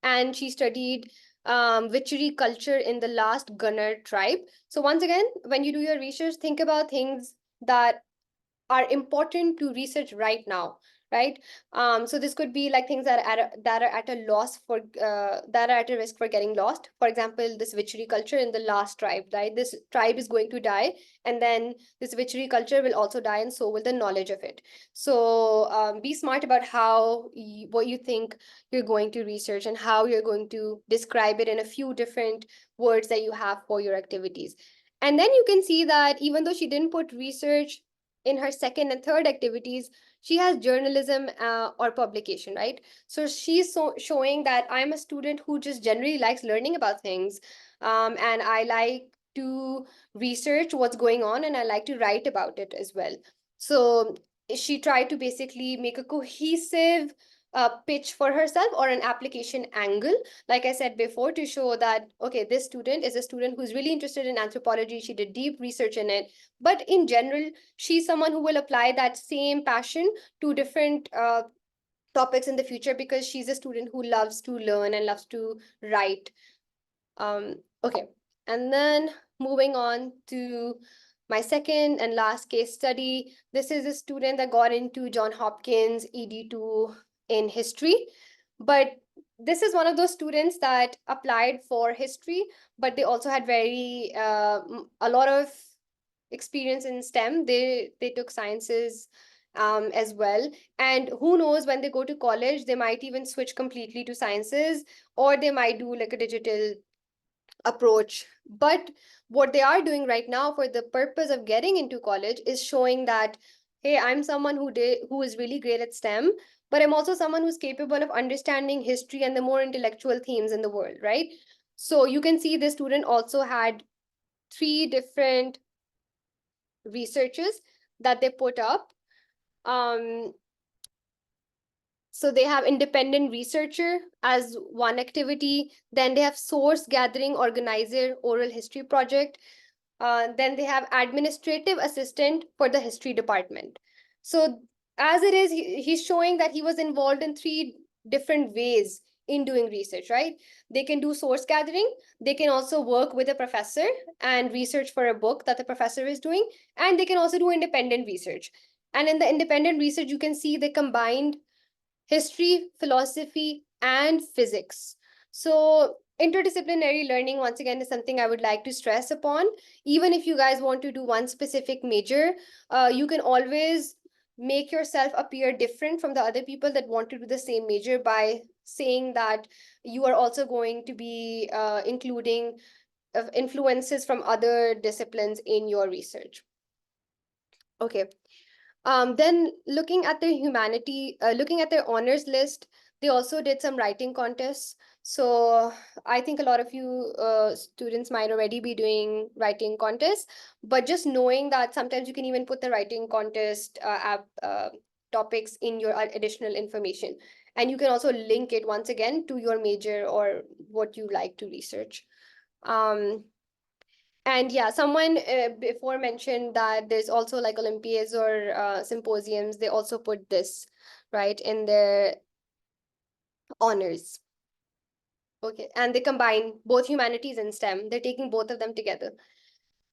[SPEAKER 2] and she studied witchery culture in the last Gunnar tribe. So once again, when you do your research, think about things that are important to research right now, right? So this could be like things that are at a loss for that are at a risk for getting lost. For example, this witchery culture in the last tribe, right? This tribe is going to die, and then this witchery culture will also die, and so will the knowledge of it. So be smart about what you think you're going to research and how you're going to describe it in a few different words that you have for your activities. And then you can see that even though she didn't put research in her second and third activities, she has journalism or publication, right? So she's showing that I'm a student who just generally likes learning about things, and I like to research what's going on, and I like to write about it as well. So she tried to basically make a cohesive pitch for herself, or an application angle, like I said before, to show that, okay, this student is a student who's really interested in anthropology. She did deep research in it, but in general, she's someone who will apply that same passion to different topics in the future, because she's a student who loves to learn and loves to write. Okay, and then moving on to my second and last case study. This is a student that got into John Hopkins ED2 in history, but this is one of those students that applied for history, but they also had a lot of experience in STEM. They took sciences as well. And who knows, when they go to college, they might even switch completely to sciences, or they might do like a digital approach. But what they are doing right now for the purpose of getting into college is showing that, hey, I'm someone who is really great at STEM, but I'm also someone who's capable of understanding history and the more intellectual themes in the world, right? So you can see this student also had 3 different researches that they put up. So they have independent researcher as one activity. Then they have source gathering organizer oral history project. Then they have administrative assistant for the history department. So as it is, he's showing that he was involved in 3 different ways in doing research, right? They can do source gathering. They can also work with a professor and research for a book that the professor is doing. And they can also do independent research. And in the independent research, you can see they combined history, philosophy, and physics. So interdisciplinary learning, once again, is something I would like to stress upon. Even if you guys want to do one specific major, you can always make yourself appear different from the other people that want to do the same major by saying that you are also going to be including influences from other disciplines in your research. Okay. Then looking at looking at their honors list, they also did some writing contests. So I think a lot of you students might already be doing writing contests, but just knowing that sometimes you can even put the writing contest topics in your additional information. And you can also link it once again to your major or what you like to research. And yeah, someone before mentioned that there's also like Olympiads or symposiums. They also put this, right, in their honors. Okay, and they combine both humanities and STEM. They're taking both of them together.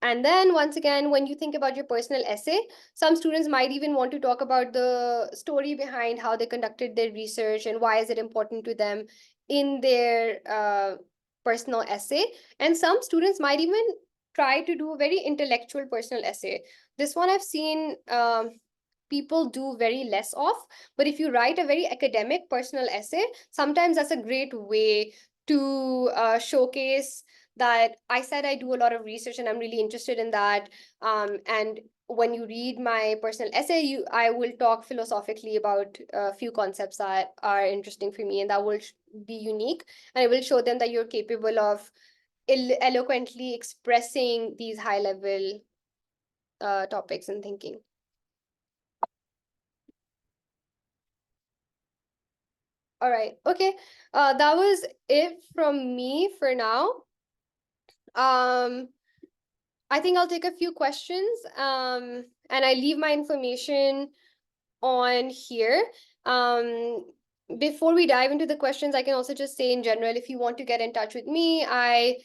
[SPEAKER 2] And then once again, when you think about your personal essay, some students might even want to talk about the story behind how they conducted their research and why is it important to them in their personal essay, and some students might even try to do a very intellectual personal essay. This one I've seen people do very less of, but if you write a very academic personal essay, sometimes that's a great way to showcase that I said I do a lot of research and I'm really interested in that. And when you read my personal essay, I will talk philosophically about a few concepts that are interesting for me, and that will be unique, and it will show them that you're capable of eloquently expressing these high level topics and thinking. All right. Okay. That was it from me for now. I think I'll take a few questions. And I leave my information on here. Before we dive into the questions, I can also just say in general, if you want to get in touch with me, I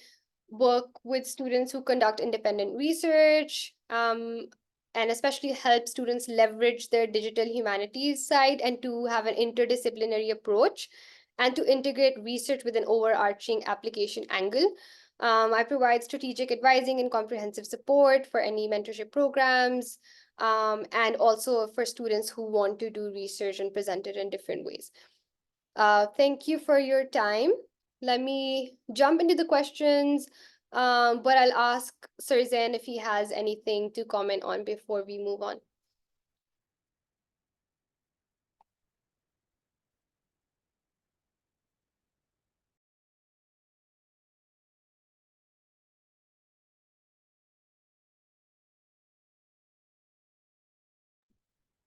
[SPEAKER 2] work with students who conduct independent research, and especially help students leverage their digital humanities side and to have an interdisciplinary approach and to integrate research with an overarching application angle. I provide strategic advising and comprehensive support for any mentorship programs, and also for students who want to do research and present it in different ways. Thank you for your time. Let me jump into the questions, but I'll ask Sir Zain if he has anything to comment on before we move on.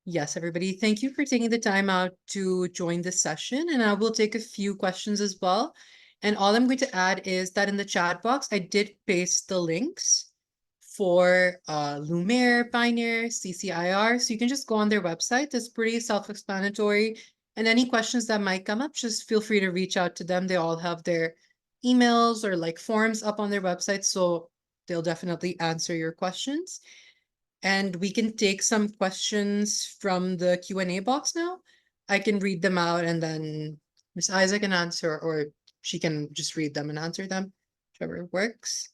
[SPEAKER 1] Yes, everybody, thank you for taking the time out to join this session, and I will take a few questions as well. And all I'm going to add is that in the chat box, I did paste the links for Lumiere, Pioneer, CCIR, so you can just go on their website. It's pretty self-explanatory. And any questions that might come up, just feel free to reach out to them. They all have their emails or like forms up on their website, so they'll definitely answer your questions. And we can take some questions from the Q&A box now. I can read them out and then Ms. Isa can answer, or she can just read them and answer them, whichever works.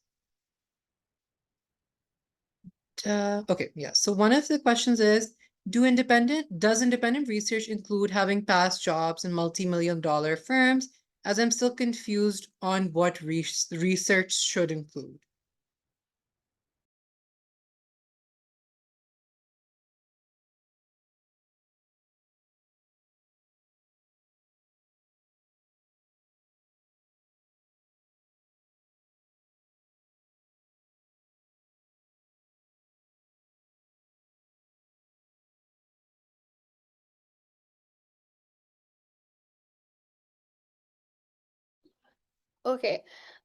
[SPEAKER 1] Okay, yeah. So one of the questions is, does independent research include having past jobs in multi-million-dollar firms? As I'm still confused on what research should include.
[SPEAKER 2] Okay.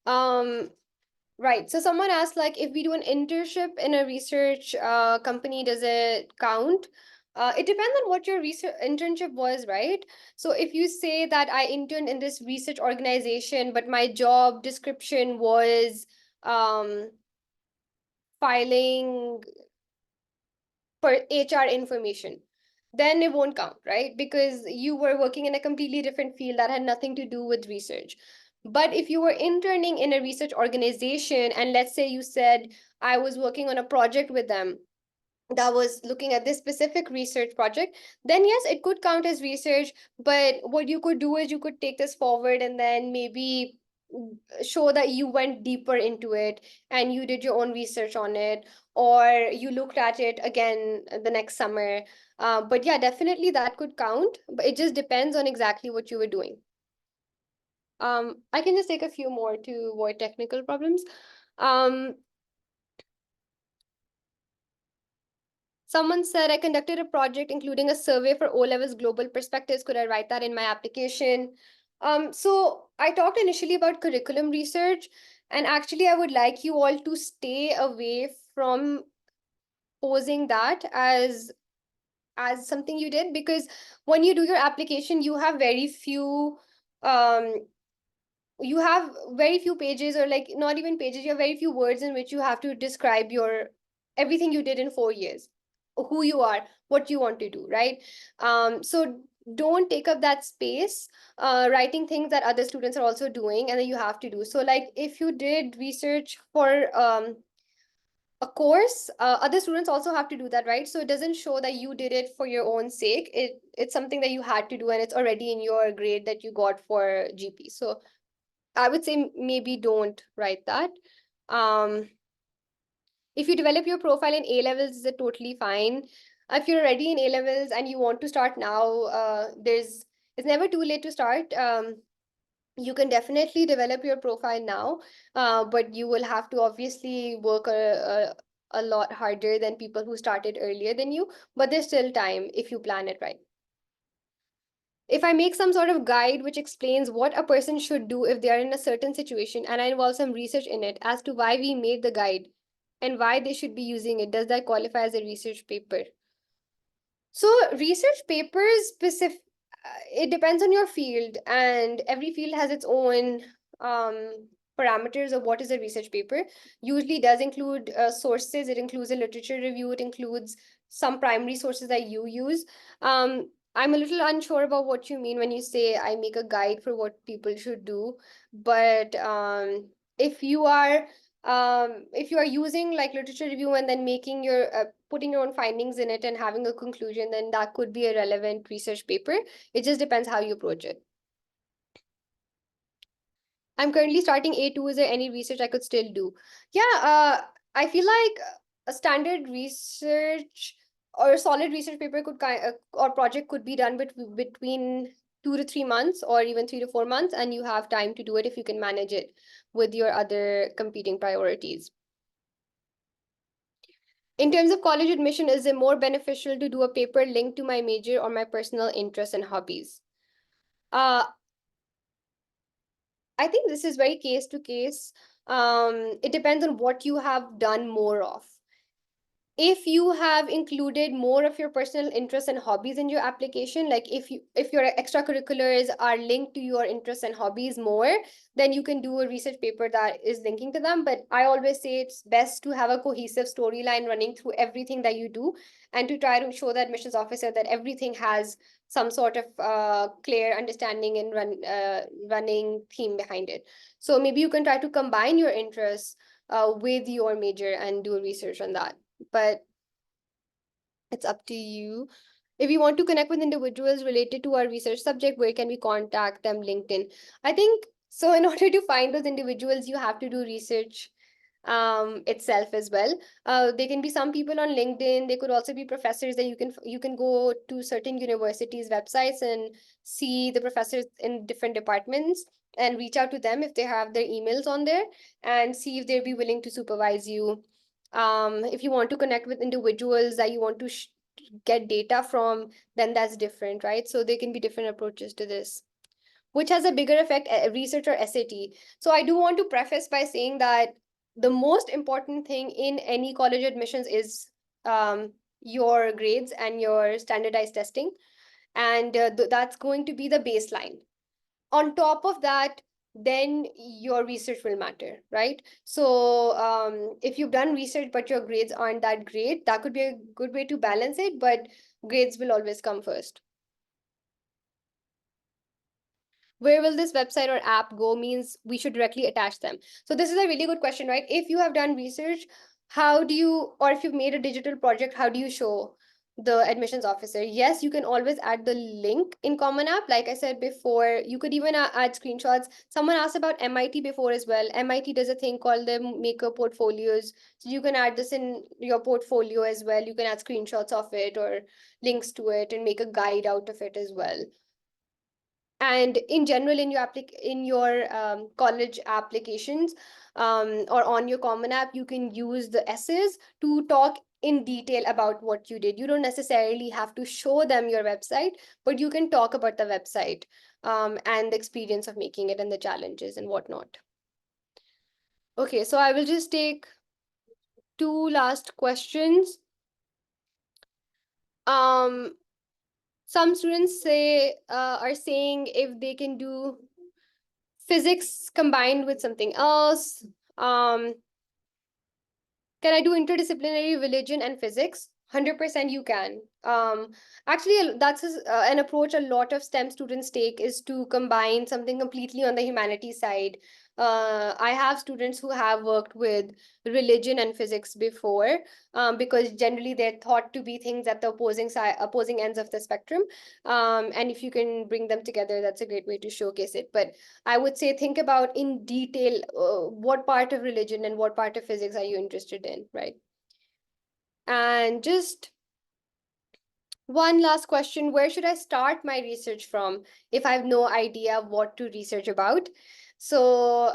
[SPEAKER 2] Right. So someone asked, like, if we do an internship in a research company, does it count? It depends on what your research internship was, right? So if you say that I interned in this research organization, but my job description was filing for HR information, then it won't count, right? Because you were working in a completely different field that had nothing to do with research. But if you were interning in a research organization, and let's say you said, I was working on a project with them that was looking at this specific research project, then yes, it could count as research. But what you could do is you could take this forward and then maybe show that you went deeper into it and you did your own research on it, or you looked at it again the next summer. But yeah, definitely that could count, but it just depends on exactly what you were doing. I can just take a few more to avoid technical problems. Someone said, I conducted a project including a survey for O-levels global perspectives. Could I write that in my application? So I talked initially about curriculum research, and actually I would like you all to stay away from posing that as something you did, because when you do your application, you have very few pages, or like not even pages, you have very few words in which you have to describe your everything you did in 4 years, who you are, what you want to do, right? So don't take up that space writing things that other students are also doing and then you have to do. So like if you did research for a course, other students also have to do that, right? So it doesn't show that you did it for your own sake. It's something that you had to do and it's already in your grade that you got for GP. So I would say maybe don't write that. um if you develop your profile in A levels, is it totally fine? If you're already in A levels and you want to start now, it's never too late to start. You can definitely develop your profile now, but you will have to obviously work a lot harder than people who started earlier than you. But there's still time if you plan it right. If I make some sort of guide which explains what a person should do if they are in a certain situation and I involve some research in it as to why we made the guide and why they should be using it, does that qualify as a research paper? So research papers specific, it depends on your field, and every field has its own parameters of what is a research paper. Usually does include sources, it includes a literature review, it includes some primary sources that you use. I'm a little unsure about what you mean when you say I make a guide for what people should do, but if you are if you are using like literature review and then making your putting your own findings in it and having a conclusion, then that could be a relevant research paper. It just depends how you approach it. I'm currently starting A2. Is there any research I could still do? Yeah, I feel like a standard research or a solid research paper could or project could be done between 2 to 3 months or even 3 to 4 months, and you have time to do it if you can manage it with your other competing priorities. In terms of college admission, is it more beneficial to do a paper linked to my major or my personal interests and hobbies? Uh, I think this is very case to case. It depends on what you have done more of. If you have included more of your personal interests and hobbies in your application, like if your extracurriculars are linked to your interests and hobbies more, then you can do a research paper that is linking to them. But I always say it's best to have a cohesive storyline running through everything that you do, and to try to show the admissions officer that everything has some sort of clear understanding and running theme behind it. So maybe you can try to combine your interests with your major and do research on that, but it's up to you. If you want to connect with individuals related to our research subject, where can we contact them? LinkedIn. I think so. In order to find those individuals, you have to do research itself as well. There can be some people on LinkedIn. They could also be professors that you can go to certain universities' websites and see the professors in different departments and reach out to them if they have their emails on there and see if they'd be willing to supervise you. If you want to connect with individuals that you want to get data from, then that's different, right? So there can be different approaches to this. Which has a bigger effect, research or SAT? So I do want to preface by saying that the most important thing in any college admissions is your grades and your standardized testing, and that's going to be the baseline. On top of that, then your research will matter, right? So if you've done research but your grades aren't that great, that could be a good way to balance it, but grades will always come first. Where will this website or app go means we should directly attach them. So this is a really good question, right? If you have done research, how do you, or if you've made a digital project, how do you show the admissions officer? Yes, you can always add the link in Common App. Like I said before, you could even add screenshots. Someone asked about MIT before as well. MIT does a thing called the Maker Portfolios. So you can add this in your portfolio as well. You can add screenshots of it or links to it and make a guide out of it as well. And in general, in your college applications or on your Common App, you can use the essays to talk in detail about what you did. You don't necessarily have to show them your website, but you can talk about the website and the experience of making it and the challenges and whatnot. Okay, so I will just take two last questions. Some students are saying if they can do physics combined with something else. Can I do interdisciplinary religion and physics? 100% you can. Actually, that's an approach a lot of STEM students take, is to combine something completely on the humanities side. I have students who have worked with religion and physics before, because generally they're thought to be things at the opposing ends of the spectrum. And if you can bring them together, that's a great way to showcase it. But I would say think about in detail what part of religion and what part of physics are you interested in, right? And just one last question, where should I start my research from if I have no idea what to research about? So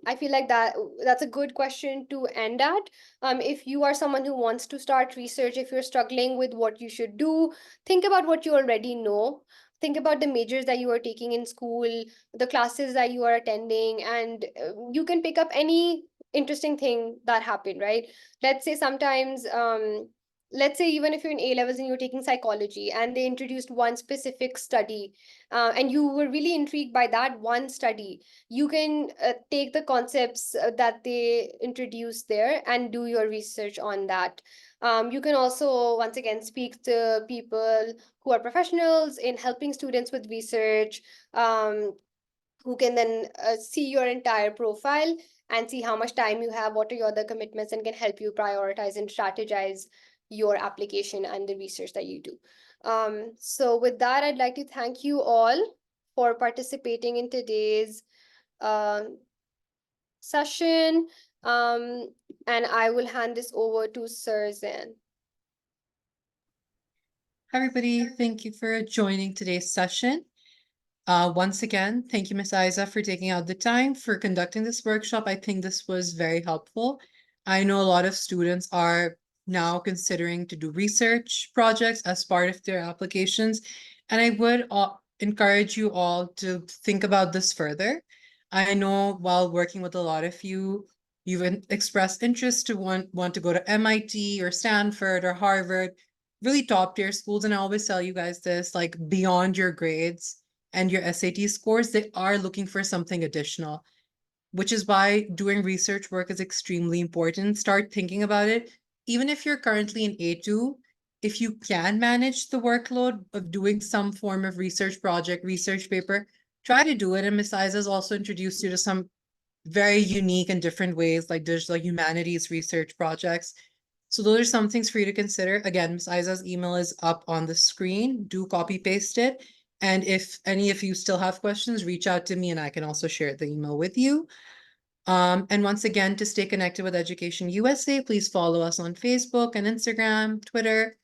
[SPEAKER 2] I feel like that's a good question to end at. If you are someone who wants to start research, if you're struggling with what you should do, think about what you already know. Think about the majors that you are taking in school, the classes that you are attending, and you can pick up any interesting thing that happened, right? Let's say sometimes let's say even if you're in A levels and you're taking psychology and they introduced one specific study, and you were really intrigued by that one study, you can take the concepts that they introduced there and do your research on that. You can also, once again, speak to people who are professionals in helping students with research, who can then see your entire profile and see how much time you have, what are your other commitments, and can help you prioritize and strategize your application and the research that you do. So with that, I'd like to thank you all for participating in today's uh, session. And I will hand this over to Sir Zain.
[SPEAKER 1] Hi, everybody. Thank you for joining today's session. Once again, thank you, Ms. Aayzah, for taking out the time for conducting this workshop. I think this was very helpful. I know a lot of students are now considering to do research projects as part of their applications, and I would encourage you all to think about this further. I know while working with a lot of you, you've expressed interest to want to go to MIT or Stanford or Harvard, really top tier schools, and I always tell you guys this, like beyond your grades and your SAT scores, they are looking for something additional, which is why doing research work is extremely important. Start thinking about it. Even if you're currently in A2, if you can manage the workload of doing some form of research project, research paper, try to do it. And Ms. Isa has also introduced you to some very unique and different ways, like digital humanities research projects. So those are some things for you to consider. Again, Ms. Isa's email is up on the screen. Do copy paste it. And if any of you still have questions, reach out to me and I can also share the email with you. And once again, to stay connected with Education USA, please follow us on Facebook and Instagram, Twitter.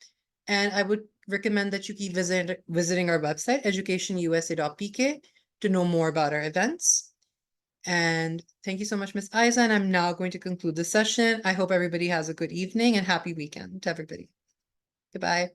[SPEAKER 1] And I would recommend that you keep visiting our website, educationusa.pk, to know more about our events. And thank you so much, Ms. Aayzah. And I'm now going to conclude the session. I hope everybody has a good evening and happy weekend to everybody. Goodbye.